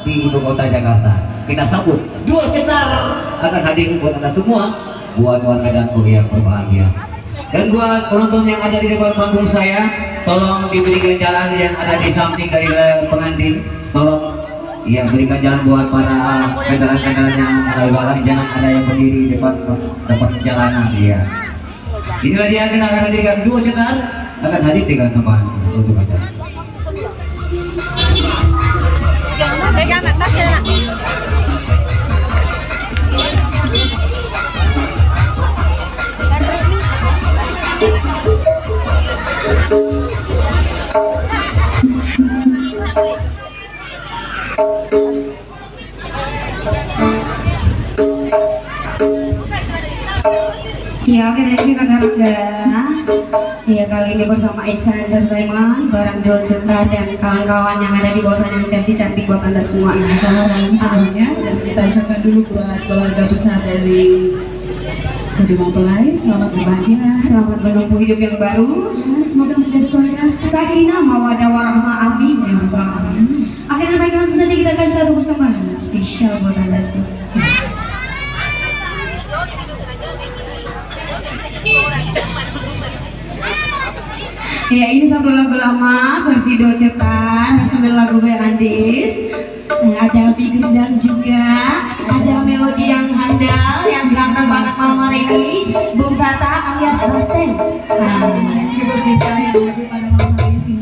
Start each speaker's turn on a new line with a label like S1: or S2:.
S1: di ibu kota Jakarta. Kita sambut Duo Cetar akan hadir buat anda semua, buat warga Dangkul yang berbahagia. Dan buat penonton yang ada di depan panggung saya, tolong diberikan jalan yang ada di samping dari pengantin. Tolong ya berikan jalan buat para kendaraan-kendaraan yang ada di belakang, jangan ada yang berdiri di depan jalanan ya. Inilah dia yang akan hadirkan Duo Cetar akan hadir di kantor untuk anda.
S2: Pegang atas ya.
S3: Ya, oke, thank you Kakak Rangga. Ya, kali ini bersama Iksan Entertainment, barang Duo Cetar dan kawan-kawan yang ada di bawah sana yang cantik-cantik buat anda semua.
S4: Salam semuanya, dan kita ucapkan dulu buat keluarga besar dari kedua mempelai, selamat berbahagia,
S3: Selamat menempuh hidup yang baru.
S4: semoga menjadi keluarga
S3: Sakinah mawaddah warahmah amin ya rabbal alamin. Akhirnya baik, langsung saja kita kasih satu persembahan spesial buat anda semua. Ya, ini satu lagu lama versi Duo Cetar sambil lagu Andis. Ada beat gendang juga, ada melodi yang handal yang ganteng banget malam hari ini, Bung Tata alias Basten.
S4: ini berbeda yang lebih pada malam hari ini.